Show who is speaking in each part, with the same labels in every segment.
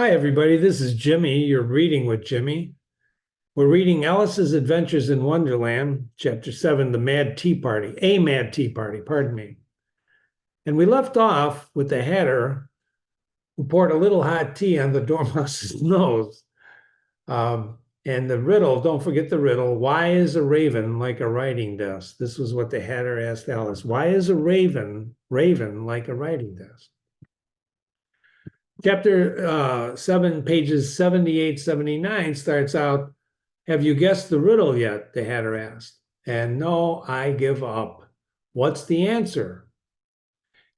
Speaker 1: Hi, everybody. This is Jimmy. You're reading with Jimmy. We're reading Alice's Adventures in Wonderland, Chapter 7, The Mad Tea Party, A Mad Tea Party, pardon me. And we left off with the Hatter who poured a little hot tea on the Dormouse's nose. And the riddle, don't forget the riddle, why is a raven like a writing desk? This was what the Hatter asked Alice. Why is a raven like a writing desk? Chapter 7, pages 78, 79 starts out, have you guessed the riddle yet? The Hatter asked. And no, I give up. What's the answer?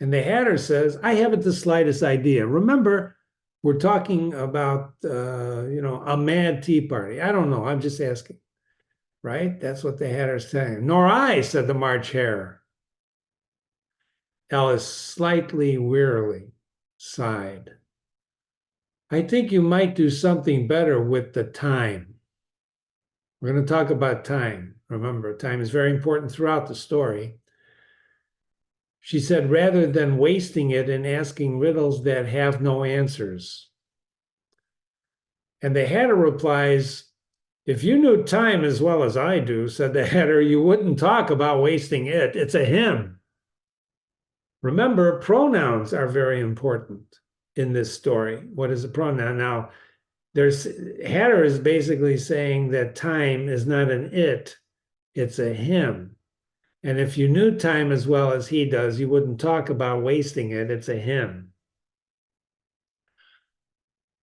Speaker 1: And the Hatter says, I haven't the slightest idea. Remember, we're talking about, a mad tea party. I don't know. I'm just asking. Right? That's what the Hatter's saying. Nor I, said the March Hare. Alice slightly wearily sighed. I think you might do something better with the time. We're going to talk about time. Remember, time is very important throughout the story. She said, rather than wasting it in asking riddles that have no answers. And the Hatter replies, if you knew time as well as I do, said the Hatter, you wouldn't talk about wasting it. It's a him. Remember, pronouns are very important in this story. What is a pronoun? Now, Hatter is basically saying that time is not an it, it's a him. And if you knew time as well as he does, you wouldn't talk about wasting it. It's a him.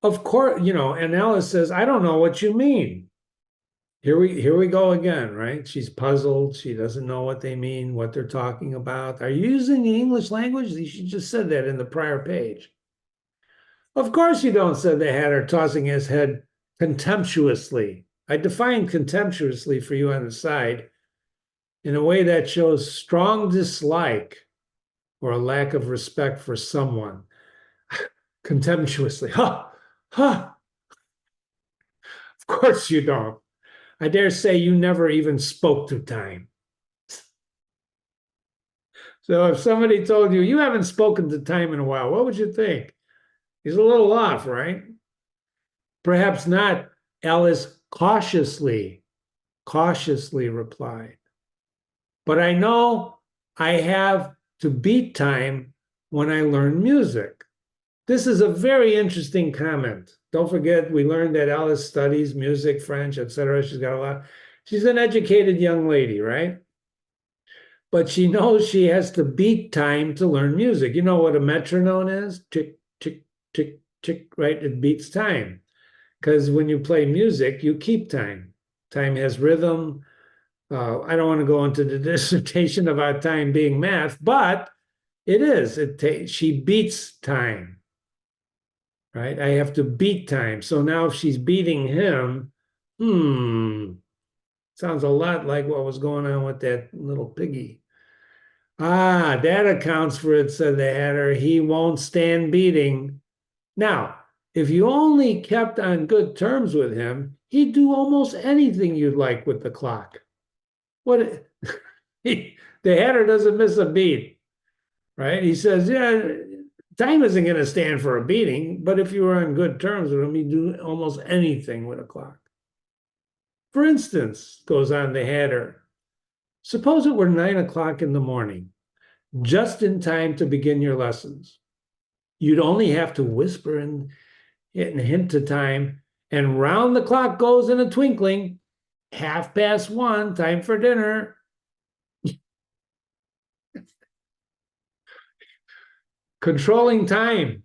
Speaker 1: Of course, and Alice says, I don't know what you mean. Here we go again, right? She's puzzled. She doesn't know what they mean, what they're talking about. Are you using the English language? She just said that in the prior page. Of course you don't, said the Hatter, tossing his head contemptuously. I defined contemptuously for you on the side in a way that shows strong dislike or a lack of respect for someone. Contemptuously. Ha! Ha! Of course you don't. I dare say you never even spoke to time. So if somebody told you, you haven't spoken to time in a while, what would you think? He's a little off, right? Perhaps not, Alice cautiously replied. But I know I have to beat time when I learn music. This is a very interesting comment. Don't forget, we learned that Alice studies music, French, etc. She's got a lot. She's an educated young lady, right? But she knows she has to beat time to learn music. You know what a metronome is? Tick, tick, tick, tick, right? It beats time. Because when you play music, you keep time. Time has rhythm. I don't want to go into the dissertation about time being math, but it is. She beats time, right? I have to beat time. So now if she's beating him, sounds a lot like what was going on with that little piggy. Ah, that accounts for it, said the Hatter. He won't stand beating. Now, if you only kept on good terms with him, he'd do almost anything you'd like with the clock. What the Hatter doesn't miss a beat, right? He says, yeah, time isn't going to stand for a beating, but if you were on good terms with him, he'd do almost anything with a clock. For instance, goes on the Hatter, suppose it were 9 o'clock in the morning, just in time to begin your lessons. You'd only have to whisper and hint to time, and round the clock goes in a twinkling. 1:30, time for dinner. Controlling time.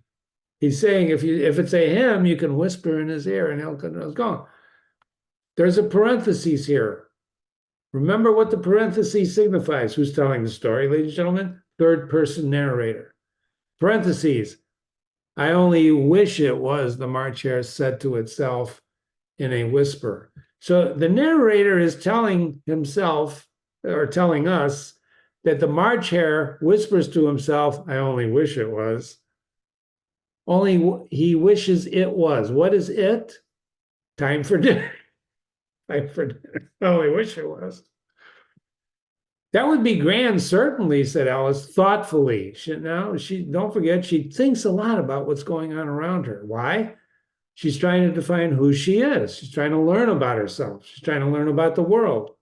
Speaker 1: He's saying if it's a him, you can whisper in his ear and he'll go. There's a parenthesis here. Remember what the parenthesis signifies. Who's telling the story, ladies and gentlemen? Third person narrator. Parentheses. I only wish it was, the March Hare said to itself in a whisper. So the narrator is telling himself, or telling us, that the March Hare whispers to himself, I only wish it was. Only he wishes it was. What is it? Time for dinner. Time for dinner. I only wish it was. That would be grand, certainly, said Alice thoughtfully. Don't forget, she thinks a lot about what's going on around her. Why? She's trying to define who she is. She's trying to learn about herself. She's trying to learn about the world.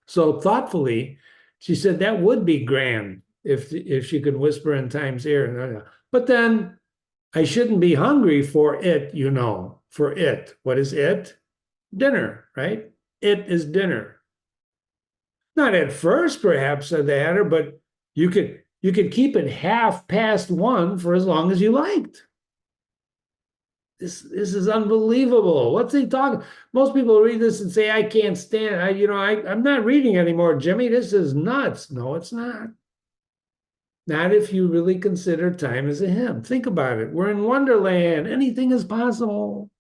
Speaker 1: So thoughtfully, she said that would be grand if she could whisper in time's ear. But then I shouldn't be hungry for it, for it. What is it? Dinner, right? It is dinner. Not at first, perhaps, said the Hatter, but you could keep it 1:30 for as long as you liked. This is unbelievable. What's he talking? Most people read this and say, I can't stand I'm not reading anymore, Jimmy. This is nuts. No, it's not. Not if you really consider time as a hymn. Think about it. We're in Wonderland. Anything is possible.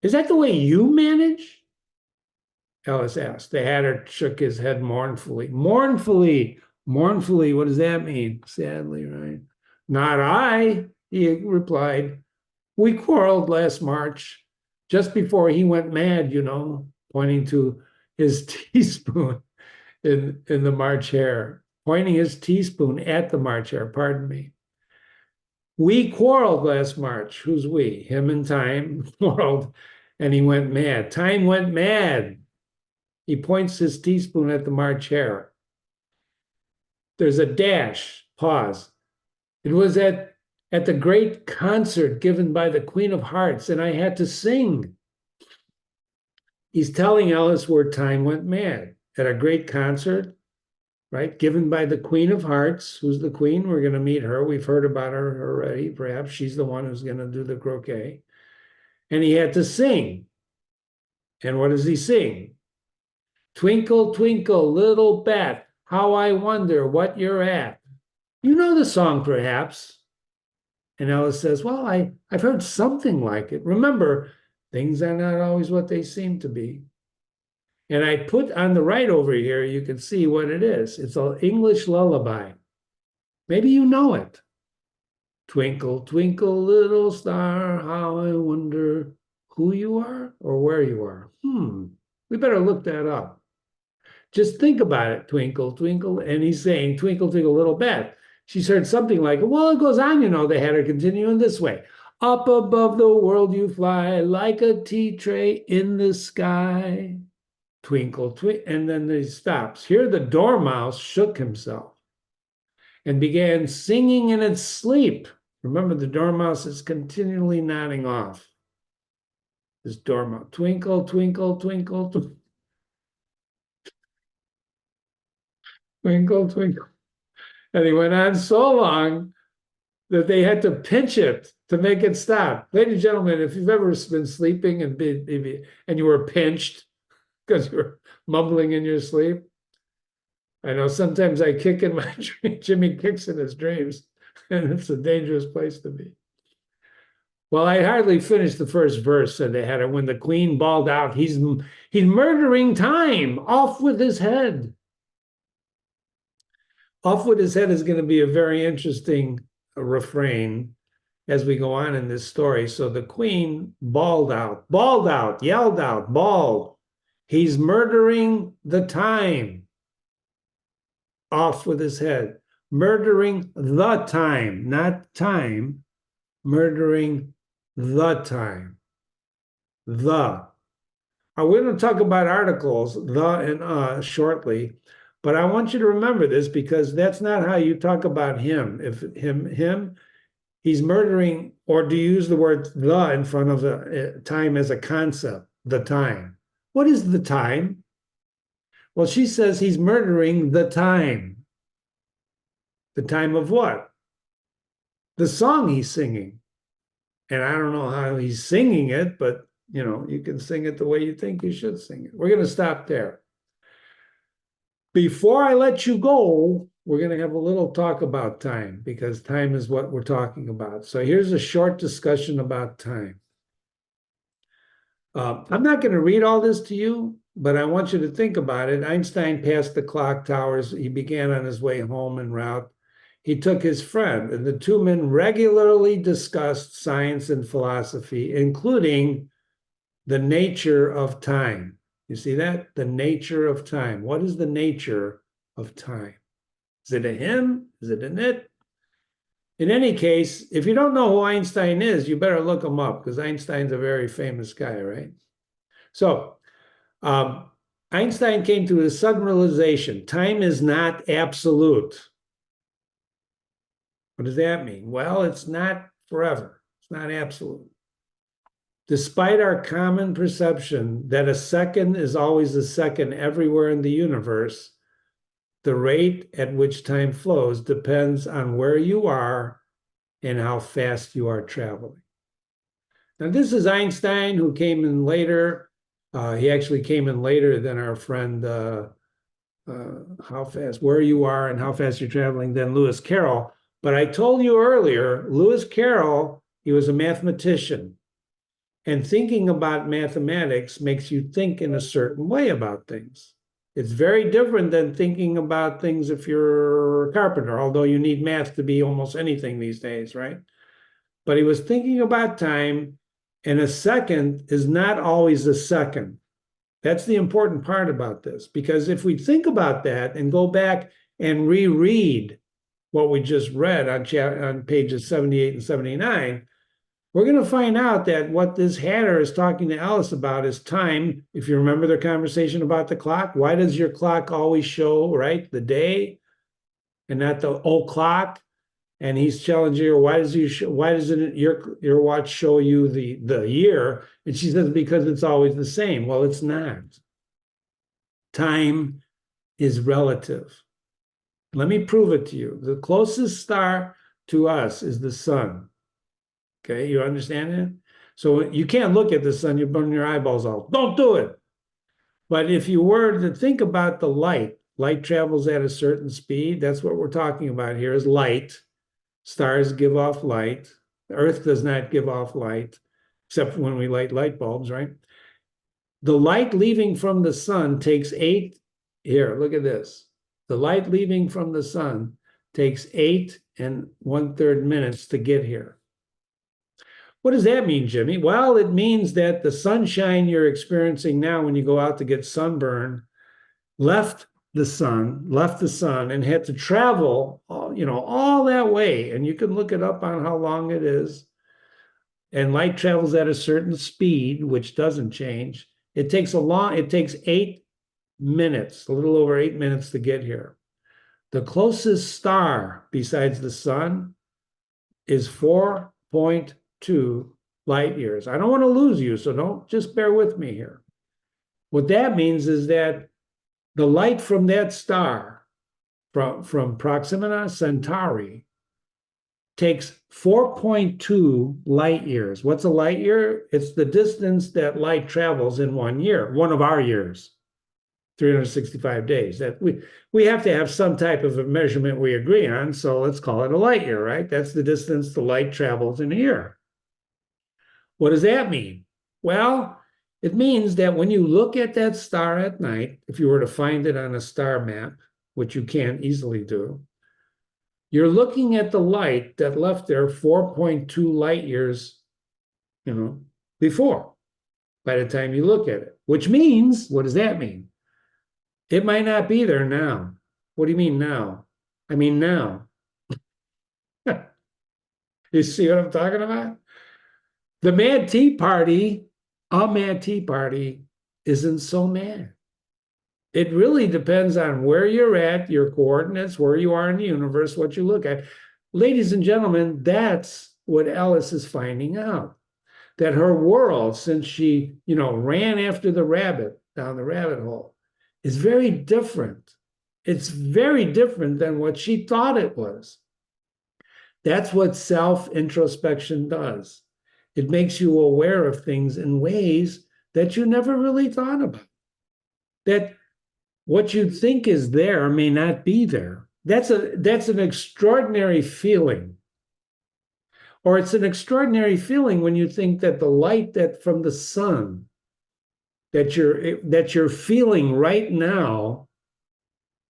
Speaker 1: Is that the way you manage? Ellis asked. The Hatter shook his head mournfully. Mournfully. Mournfully, what does that mean? Sadly, right? Not I, he replied. We quarreled last March, just before he went mad, pointing to his teaspoon in the March hare, pointing his teaspoon at the March hare, pardon me. We quarreled last March. Who's we? Him and Time quarreled, and he went mad. Time went mad. He points his teaspoon at the March hare. There's a dash, pause. It was at the great concert given by the Queen of Hearts, and I had to sing. He's telling Ellis where time went mad. At a great concert, right, given by the Queen of Hearts. Who's the queen? We're going to meet her. We've heard about her already. Perhaps she's the one who's going to do the croquet. And he had to sing. And what does he sing? Twinkle, twinkle, little bat, how I wonder what you're at. You know the song, perhaps. And Ellis says, well, I've heard something like it. Remember, things are not always what they seem to be. And I put on the right over here, you can see what it is. It's an English lullaby. Maybe you know it. Twinkle, twinkle, little star, how I wonder who you are or where you are. We better look that up. Just think about it, twinkle, twinkle. And he's saying, twinkle, twinkle, little bat. She's heard something like, well, it goes on, they had her continue in this way. Up above the world you fly, like a tea tray in the sky. Twinkle, twinkle, and then he stops. Here the dormouse shook himself and began singing in its sleep. Remember, the dormouse is continually nodding off. This dormouse, twinkle, twinkle, twinkle, twinkle, twinkle. And he went on so long that they had to pinch it to make it stop. Ladies and gentlemen, if you've ever been sleeping and you were pinched because you were mumbling in your sleep, I know sometimes I kick in my dream. Jimmy kicks in his dreams, and it's a dangerous place to be. Well, I hardly finished the first verse, said the Hatter, when the queen bawled out, he's murdering time, off with his head. Off with his head is going to be a very interesting refrain as we go on in this story. So the queen bawled out, yelled out, bawled. He's murdering the time. Off with his head. Murdering the time, not time. Murdering the time. The. We're going to talk about articles, the and shortly. But I want you to remember this because that's not how you talk about him. If him, he's murdering, or do you use the word the in front of time as a concept, the time? What is the time? Well, she says he's murdering the time. The time of what? The song he's singing. And I don't know how he's singing it, but you can sing it the way you think you should sing it. We're going to stop there. Before I let you go, we're going to have a little talk about time because time is what we're talking about. So here's a short discussion about time. I'm not going to read all this to you, but I want you to think about it. Einstein passed the clock towers. He began on his way home en route. He took his friend, and the two men regularly discussed science and philosophy, including the nature of time. You see that? The nature of time. What is the nature of time? Is it a him? Is it an it? In any case, if you don't know who Einstein is, you better look him up because Einstein's a very famous guy, right? So um, Einstein came to a sudden realization: time is not absolute. What does that mean? Well, it's not forever. It's not absolute. Despite our common perception that a second is always a second everywhere in the universe, the rate at which time flows depends on where you are and how fast you are traveling. Now, this is Einstein, who came in later. He actually came in later than our friend, how fast, where you are and how fast you're traveling, than Lewis Carroll. But I told you earlier, Lewis Carroll, he was a mathematician. And thinking about mathematics makes you think in a certain way about things. It's very different than thinking about things if you're a carpenter, although you need math to be almost anything these days, right? But he was thinking about time, and a second is not always a second. That's the important part about this, because if we think about that and go back and reread what we just read on pages 78 and 79, we're going to find out that what this Hatter is talking to Alice about is time. If you remember their conversation about the clock, why does your clock always show, right, the day and not the old clock? And he's challenging her, why doesn't your watch show you the year? And she says, because it's always the same. Well, it's not. Time is relative. Let me prove it to you. The closest star to us is the sun. Okay, you understand that? So you can't look at the sun, you burn your eyeballs out. Don't do it. But if you were to think about the light travels at a certain speed. That's what we're talking about here is light. Stars give off light. The Earth does not give off light, except when we light light bulbs, right? The light leaving from the sun takes here, look at this. The light leaving from the sun takes 8 1/3 minutes to get here. What does that mean, Jimmy? Well, it means that the sunshine you're experiencing now when you go out to get sunburn left the sun, and had to travel, all that way. And you can look it up on how long it is. And light travels at a certain speed, which doesn't change. It takes 8 minutes, a little over 8 minutes to get here. The closest star besides the sun is 4.2 light years. I don't want to lose you, so don't just bear with me here. What that means is that the light from that star, from Proxima Centauri, takes 4.2 light years. What's a light year? It's the distance that light travels in 1 year, one of our years, 365 days. That we have to have some type of a measurement we agree on, so let's call it a light year, right? That's the distance the light travels in a year. What does that mean? Well, it means that when you look at that star at night, if you were to find it on a star map, which you can't easily do, you're looking at the light that left there 4.2 light years, before, by the time you look at it. Which means, what does that mean? It might not be there now. What do you mean now? I mean now. You see what I'm talking about? The Mad Tea Party, a Mad Tea Party, isn't so mad. It really depends on where you're at, your coordinates, where you are in the universe, what you look at. Ladies and gentlemen, that's what Alice is finding out. That her world, since she, ran after the rabbit down the rabbit hole, is very different. It's very different than what she thought it was. That's what self-introspection does. It makes you aware of things in ways that you never really thought about. That what you think is there may not be there. That's an extraordinary feeling. Or it's an extraordinary feeling when you think that the light that from the sun that you're feeling right now,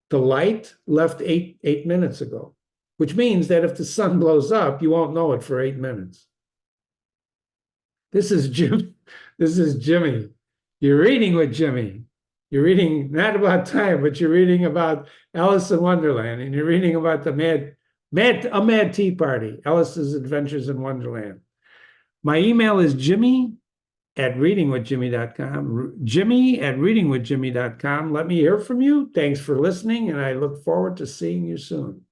Speaker 1: the light left eight minutes ago, which means that if the sun blows up, you won't know it for 8 minutes. This is Jimmy. You're reading with Jimmy. You're reading not about time, but you're reading about Alice in Wonderland, and you're reading about the A Mad Tea Party, Ellis's Adventures in Wonderland. My email is Jimmy@readingwithjimmy.com. Jimmy@readingwithjimmy.com. Let me hear from you. Thanks for listening, and I look forward to seeing you soon.